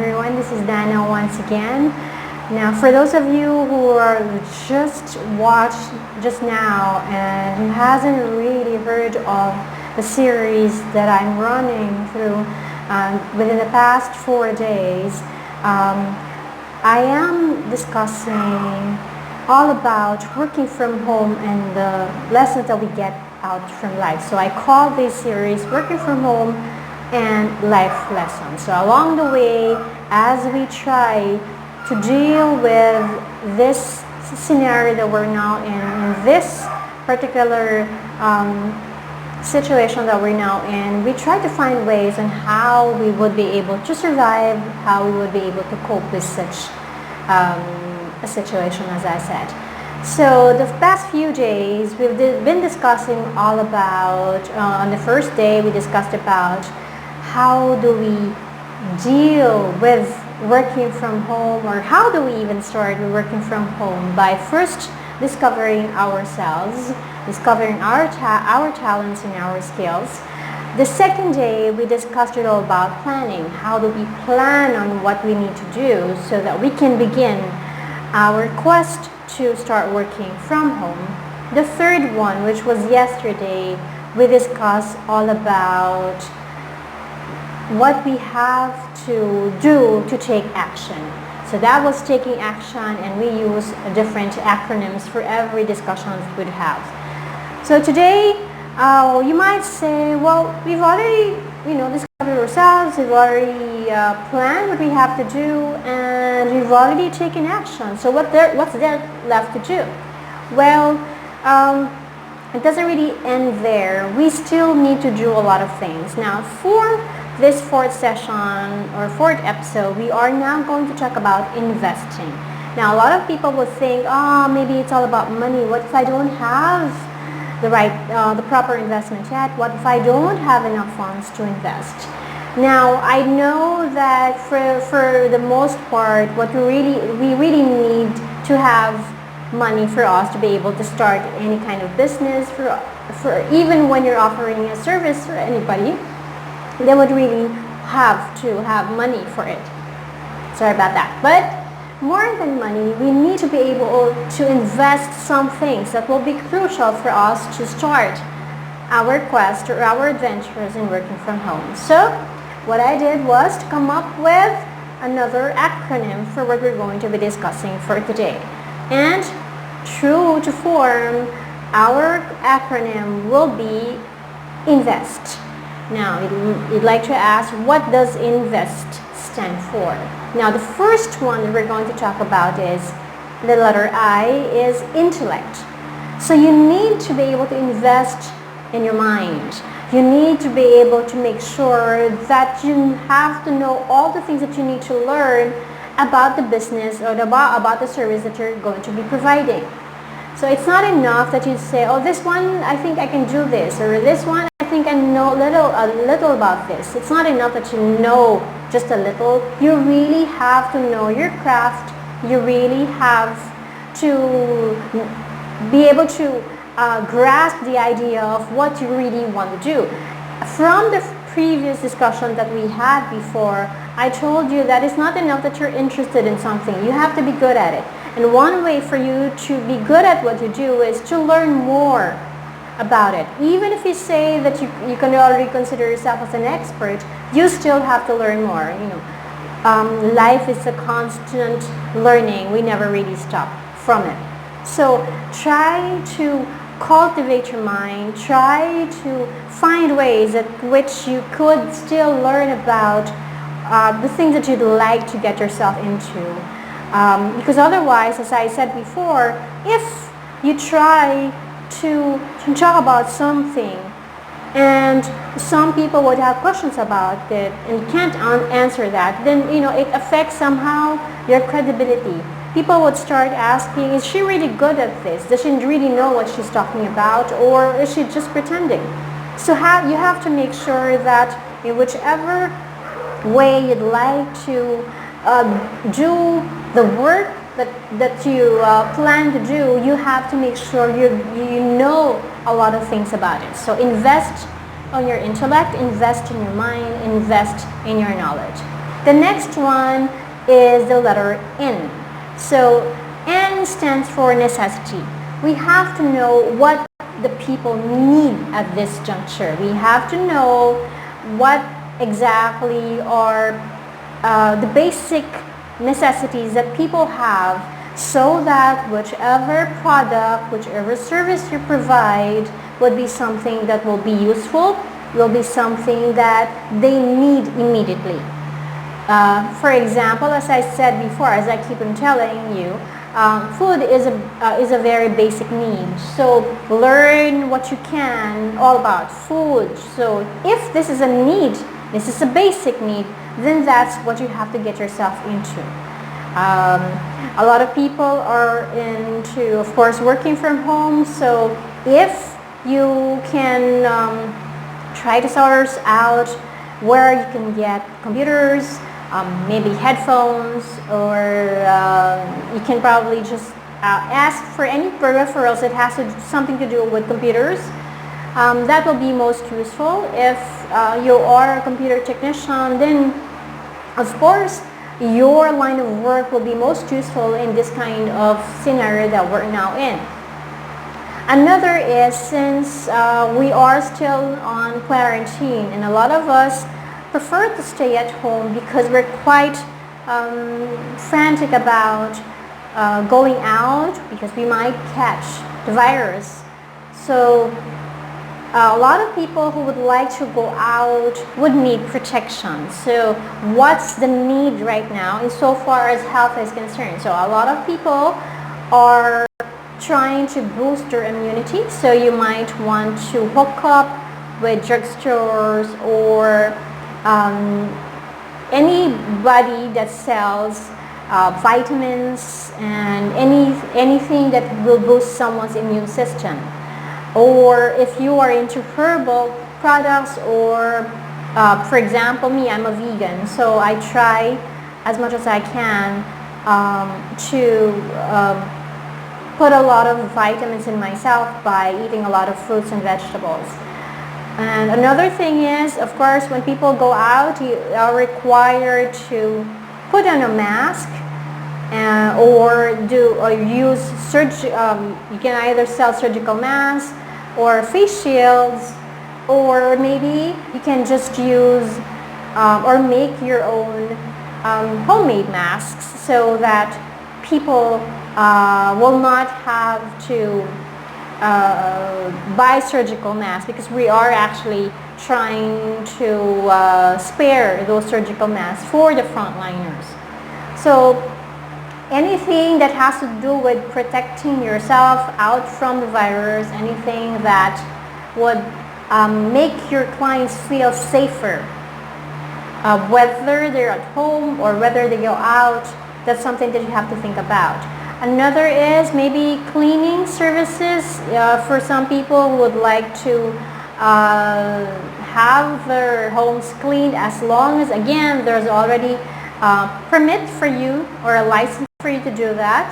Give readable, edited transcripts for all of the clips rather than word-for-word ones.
everyone. This is Dana once again. Now, for those of you who are just watched just now and who hasn't really heard of the series that I'm running through within the past 4 days, I am discussing all about working from home and the lessons that we get out from life. So I call this series Working from Home and Life Lessons. So along the way, as we try to deal with this scenario that we're now in this particular situation that we're now in, we try to find ways on how we would be able to survive, how we would be able to cope with such a situation, as I said. So the past few days, we've been discussing all about, on the first day, we discussed about how do we deal with working from home, or how do we even start working from home by first discovering ourselves, discovering our talents and our skills. The second day, we discussed it all about planning. How do we plan on what we need to do so that we can begin our quest to start working from home. The third one, which was yesterday, we discussed all about what we have to do to take action. So that was taking action, and we use different acronyms for every discussion that we'd have. So today, you might say, well, we've already, discovered ourselves, we've already planned what we have to do, and we've already taken action. So what's there left to do? Well, it doesn't really end there. We still need to do a lot of things. Now, for this fourth session or fourth episode, we are now going to talk about investing. Now, a lot of people will think, maybe it's all about money. What if I don't have the proper investment yet? What if I don't have enough funds to invest? Now, I know that for the most part, we really need to have money for us to be able to start any kind of business. For even when you're offering a service for anybody, they would really have to have money for it. Sorry about that. But more than money, we need to be able to invest some things that will be crucial for us to start our quest or our adventures in working from home. So what I did was to come up with another acronym for what we're going to be discussing for today. And true to form, our acronym will be INVEST. Now, you'd like to ask, what does INVEST stand for? Now, the first one that we're going to talk about is the letter I, is intellect. So you need to be able to invest in your mind. You need to be able to make sure that you have to know all the things that you need to learn about the business or about the service that you're going to be providing. So it's not enough that you say, this one, I think I can do this, or this one, I think I know a little about this. It's not enough that you know just a little. You really have to know your craft. You really have to be able to grasp the idea of what you really want to do. From the previous discussion that we had before, I told you that it's not enough that you're interested in something. You have to be good at it. And one way for you to be good at what you do is to learn more about it. Even if you say that you can already consider yourself as an expert, you still have to learn more. Life is a constant learning. We never really stop from it. So try to cultivate your mind. Try to find ways at which you could still learn about the things that you'd like to get yourself into. Because otherwise, as I said before, if you try to talk about something and some people would have questions about it and you can't answer that, then it affects somehow your credibility. People would start asking, is she really good at this? Does she really know what she's talking about, or is she just pretending? So you have to make sure that in whichever way you'd like to do the work that you plan to do, you have to make sure you know a lot of things about it. So invest on your intellect, invest in your mind, invest in your knowledge. The next one is the letter N. So N stands for necessity. We have to know what the people need at this juncture. We have to know what exactly are the basic necessities that people have, so that whichever product, whichever service you provide would be something that will be useful, will be something that they need immediately. For example, as I said before, as I keep on telling you, food is a very basic need. So learn what you can all about food. So if this is a need, this is a basic need, then that's what you have to get yourself into. A lot of people are into, of course, working from home. So if you can try to source out where you can get computers, maybe headphones, or you can probably just ask for any peripherals that has something to do with computers. That will be most useful. If you are a computer technician, then of course your line of work will be most useful in this kind of scenario that we're now in. Another is, since we are still on quarantine, and a lot of us prefer to stay at home because we're quite frantic about going out because we might catch the virus. So a lot of people who would like to go out would need protection. So what's the need right now insofar as health is concerned? So a lot of people are trying to boost their immunity. So you might want to hook up with drugstores or anybody that sells vitamins and anything that will boost someone's immune system. Or if you are into herbal products, or for example, me, I'm a vegan, so I try as much as I can to put a lot of vitamins in myself by eating a lot of fruits and vegetables. And another thing is, of course, when people go out, you are required to put on a mask or use you can either sell surgical masks or face shields, or maybe you can just use or make your own homemade masks, so that people will not have to buy surgical masks, because we are actually trying to spare those surgical masks for the frontliners. So anything that has to do with protecting yourself out from the virus, anything that would make your clients feel safer, whether they're at home or whether they go out, that's something that you have to think about. Another is maybe cleaning services for some people who would like to have their homes cleaned, as long as, again, there's already a permit for you or a license for you to do that.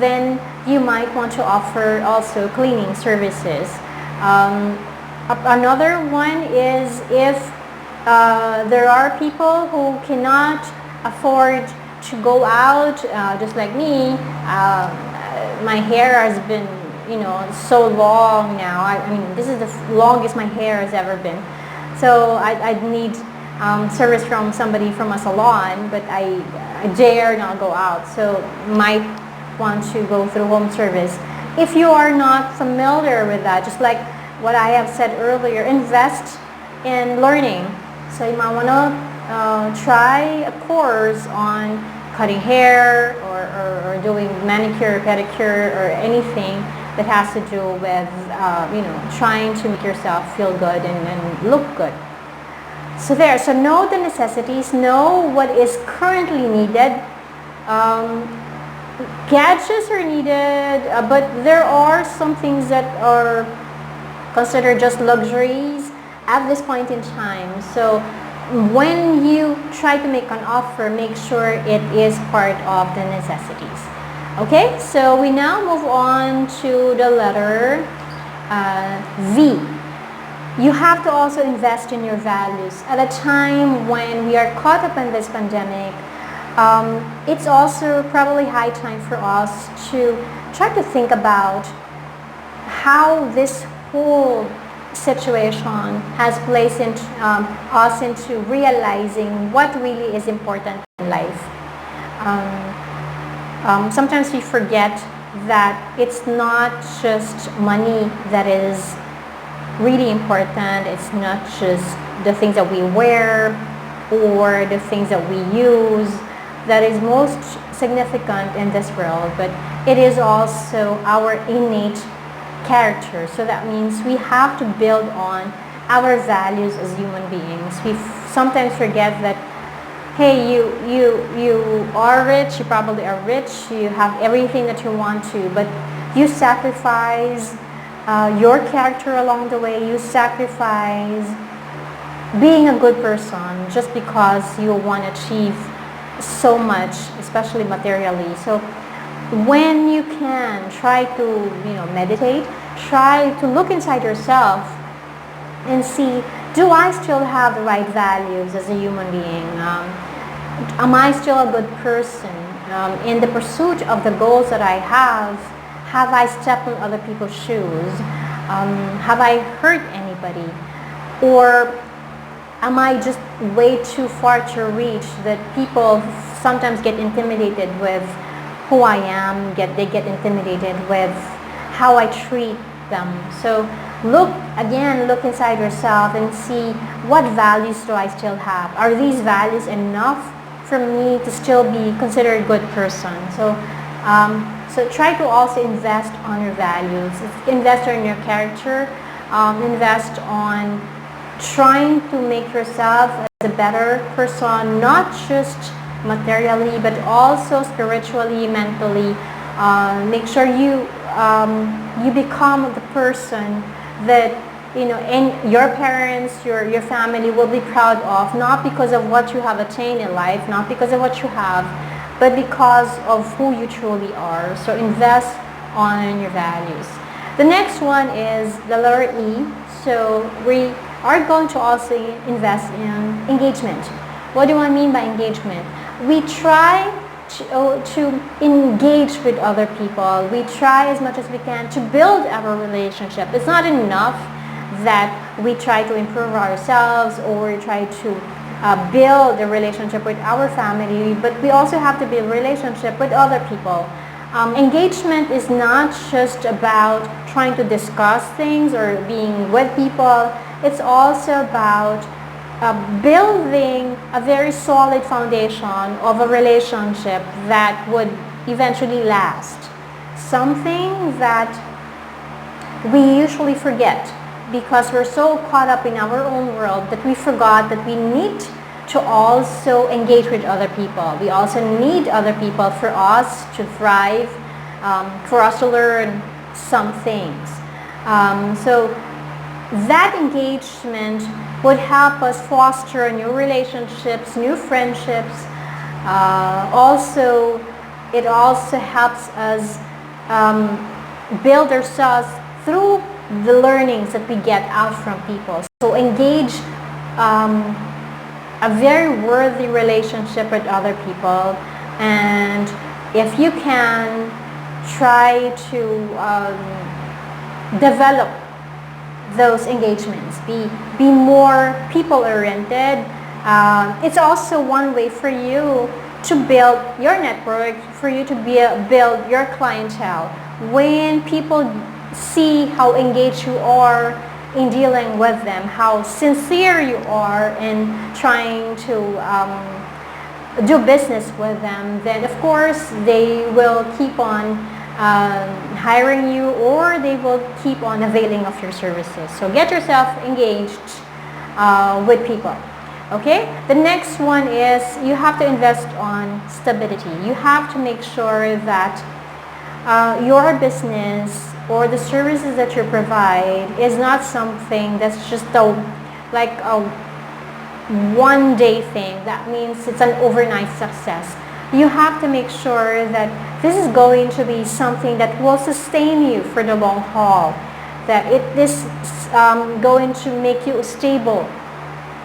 Then you might want to offer also cleaning services. Another one is if there are people who cannot afford to go out, just like me. My hair has been, so long now. I mean, this is the longest my hair has ever been. So I'd need service from somebody from a salon, but I dare not go out. So might want to go through home service. If you are not familiar with that, just like what I have said earlier, invest in learning. So you might want to try a course on cutting hair or doing manicure, pedicure, or anything that has to do with trying to make yourself feel good and look good. So know the necessities, know what is currently needed. Gadgets are needed, but there are some things that are considered just luxuries at this point in time. So when you try to make an offer, make sure it is part of the necessities. Okay, so we now move on to the letter V. You have to also invest in your values. At a time when we are caught up in this pandemic, it's also probably high time for us to try to think about how this whole situation has placed us into realizing what really is important in life. Sometimes we forget that it's not just money that is really important. It's not just the things that we wear or the things that we use that is most significant in this world, but it is also our innate character. So that means we have to build on our values as human beings. We sometimes forget that, hey, you are rich, you probably are rich, you have everything that you want to, but you sacrifice your character along the way. You sacrifice being a good person just because you want to achieve so much, especially materially. So when you can, try to meditate, try to look inside yourself and see, do I still have the right values as a human being? Am I still a good person? In the pursuit of the goals that I have I stepped on other people's shoes? Have I hurt anybody? Or am I just way too far to reach that people sometimes get intimidated with who I am, they get intimidated with how I treat them. So look inside yourself and see, what values do I still have? Are these values enough for me to still be considered a good person? So try to also invest on your values. Invest on your character. Invest on trying to make yourself as a better person, not just materially, but also spiritually, mentally. Make sure you become the person that and your parents, your family will be proud of, not because of what you have attained in life, not because of what you have, but because of who you truly are. So invest on your values. The next one is the letter E. So we are going to also invest in engagement. What do I mean by engagement? We try to engage with other people. We try as much as we can to build our relationship. It's not enough that we try to improve ourselves or try to build a relationship with our family, but we also have to build a relationship with other people. Engagement is not just about trying to discuss things or being with people. It's also about building a very solid foundation of a relationship that would eventually last. Something that we usually forget because we're so caught up in our own world that we forgot that we need to also engage with other people. We also need other people for us to thrive, for us to learn some things. So that engagement would help us foster new relationships, new friendships. It also helps us build ourselves through the learnings that we get out from people. So engage a very worthy relationship with other people, and if you can, try to develop those engagements. Be more people-oriented. It's also one way for you to build your network, for you to build your clientele. When people see how engaged you are in dealing with them, how sincere you are in trying to do business with them, then of course they will keep on hiring you, or they will keep on availing of your services. So get yourself engaged with people. Okay? The next one is you have to invest on stability. You have to make sure that your business or the services that you provide is not something that's just a one-day thing. That means it's an overnight success. You have to make sure that this is going to be something that will sustain you for the long haul. That this going to make you stable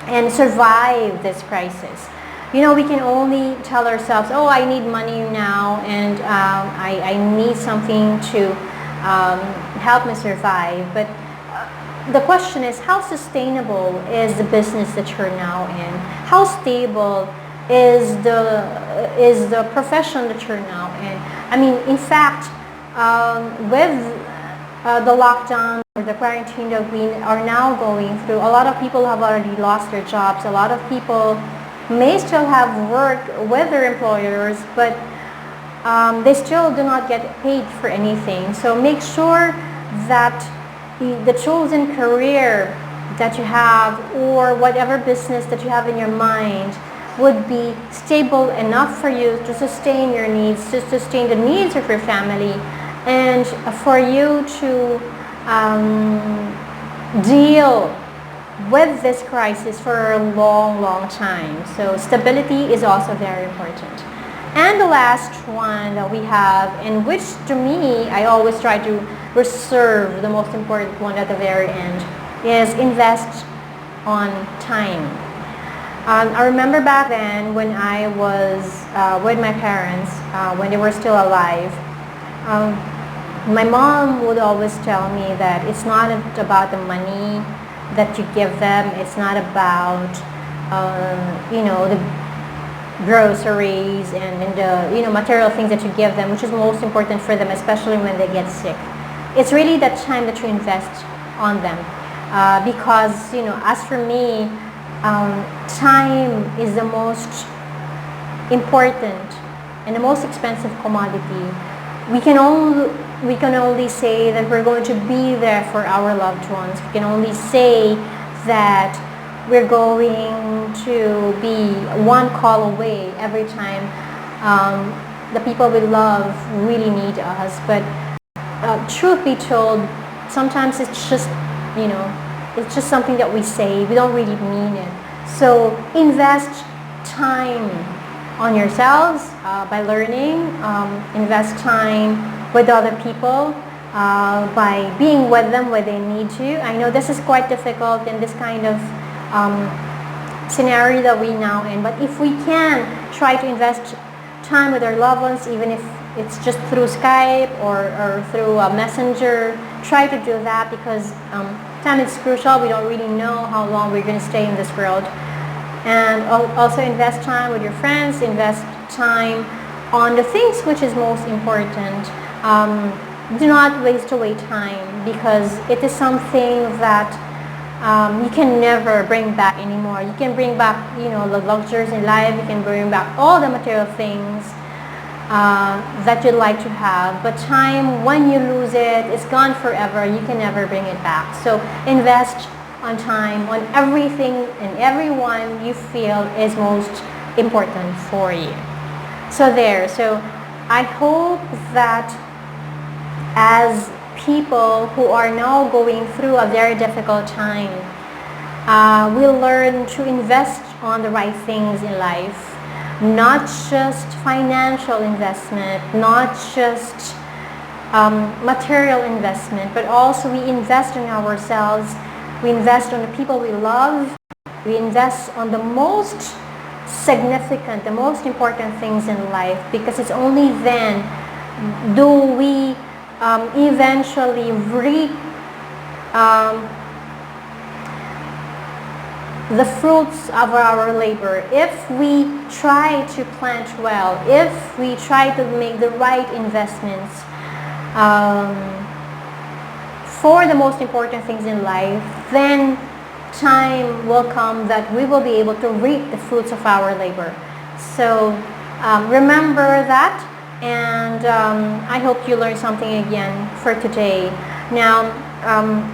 and survive this crisis. You know, we can only tell ourselves, oh, I need money now, and I need something to help me survive. But the question is, how sustainable is the business that you're now in? How stable is the profession that you're now in? I mean, in fact, with the lockdown or the quarantine that we are now going through, a lot of people have already lost their jobs. A lot of people may still have work with their employers, but they still do not get paid for anything. So make sure that the chosen career that you have, or whatever business that you have in your mind, would be stable enough for you to sustain your needs, to sustain the needs of your family, and for you to deal with this crisis for a long time. So stability is also very important. And the last one that we have, in which to me, I always try to reserve the most important one at the very end, is invest on time. I remember back then when I was with my parents, when they were still alive, my mom would always tell me that it's not about the money that you give them. It's not about, the groceries and the, material things that you give them, which is most important for them, especially when they get sick. It's really that time that you invest on them. Because, as for me, time is the most important and the most expensive commodity. We can only say that we're going to be there for our loved ones. We can only say that we're going to be one call away every time the people we love really need us. But truth be told, sometimes it's just, it's just something that we say. We don't really mean it. So invest time on yourselves by learning. Invest time with other people by being with them where they need you. I know this is quite difficult in this kind of scenario that we now in, but if we can try to invest time with our loved ones, even if it's just through Skype or through a messenger, try to do that, because time is crucial. We don't really know how long we're going to stay in this world. And also invest time with your friends, invest time on the things which is most important. Do not waste away time, because it is something that you can never bring back anymore. You can bring back, the luxuries in life. You can bring back all the material things that you'd like to have. But time, when you lose it, it's gone forever. You can never bring it back. So invest on time, on everything and everyone you feel is most important for you. So there. So I hope that as people who are now going through a very difficult time, we'll learn to invest on the right things in life. Not just financial investment, not just material investment, but also we invest in ourselves. We invest on the people we love. We invest on the most significant, the most important things in life, because it's only then do we eventually reap the fruits of our labor. If we try to plant well, if we try to make the right investments for the most important things in life, then time will come that we will be able to reap the fruits of our labor. So remember that, and I hope you learned something again for today. Now,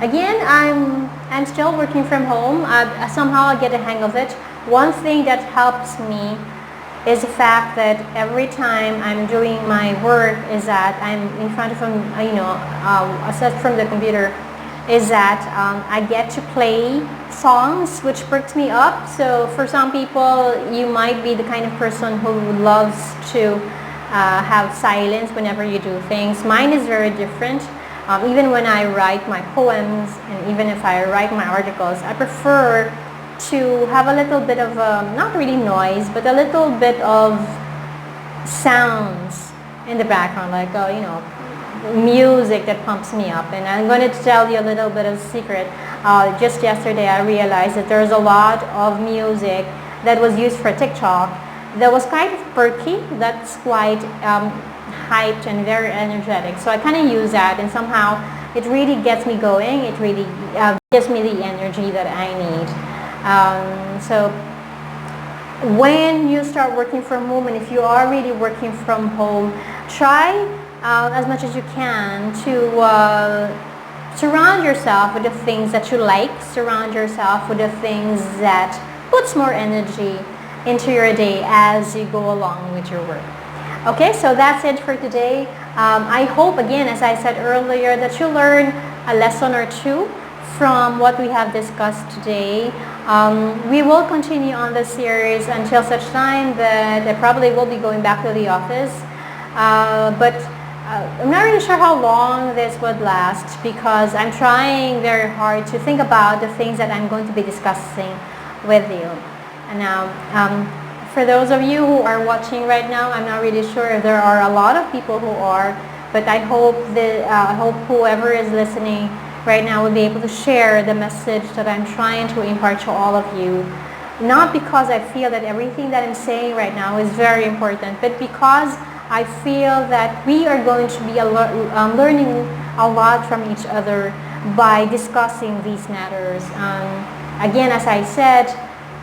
again, I'm still working from home. Somehow I get a hang of it. One thing that helps me is the fact that every time I'm doing my work is that I'm in front of aside from the computer, is that I get to play songs which perks me up. So for some people, you might be the kind of person who loves to have silence whenever you do things. Mine is very different. Even when I write my poems and even if I write my articles, I prefer to have a little bit of, not really noise, but a little bit of sounds in the background, like, music that pumps me up. And I'm going to tell you a little bit of secret. Just yesterday I realized that there's a lot of music that was used for TikTok that was quite perky, that's quite hyped and very energetic. So I kind of use that, and somehow it really gets me going. It really gives me the energy that I need. So when you start working from home, and if you are really working from home, try as much as you can to surround yourself with the things that you like. Surround yourself with the things that puts more energy into your day as you go along with your work. Okay, so that's it for today. I hope, again, as I said earlier, that you learn a lesson or two from what we have discussed today. We will continue on this series until such time that I probably will be going back to the office. But I'm not really sure how long this would last, because I'm trying very hard to think about the things that I'm going to be discussing with you. And now, for those of you who are watching right now, I'm not really sure if there are a lot of people who are, but I hope that I hope whoever is listening right now will be able to share the message that I'm trying to impart to all of you. Not because I feel that everything that I'm saying right now is very important, but because I feel that we are going to be learning a lot from each other by discussing these matters. Again, as I said,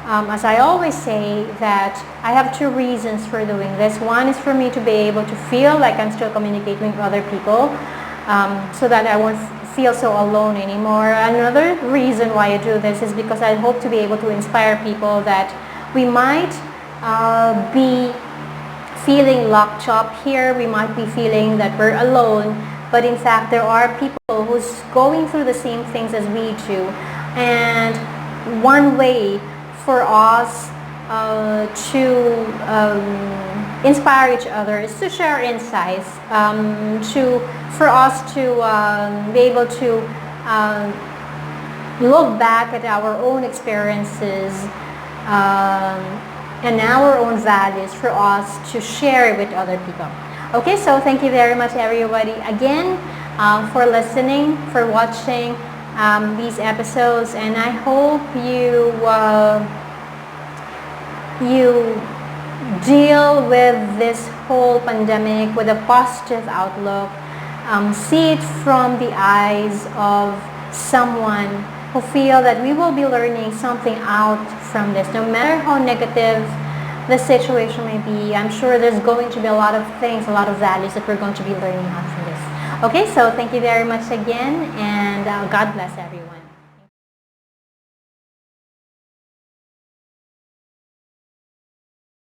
as I always say, that I have two reasons for doing this. One is for me to be able to feel like I'm still communicating with other people, so that I won't feel so alone anymore. Another reason why I do this is because I hope to be able to inspire people that we might be feeling locked up here. We might be feeling that we're alone, but in fact there are people who's going through the same things as we do. And one way for us to inspire each other is to share insights, for us to be able to look back at our own experiences and our own values, for us to share with other people. Okay, so thank you very much, everybody, again, for listening, for watching these episodes, and I hope you deal with this whole pandemic with a positive outlook. See it from the eyes of someone who feel that we will be learning something out from this. No matter how negative the situation may be, I'm sure there's going to be a lot of things, a lot of values that we're going to be learning out from this. Okay, so thank you very much again, and God bless everyone.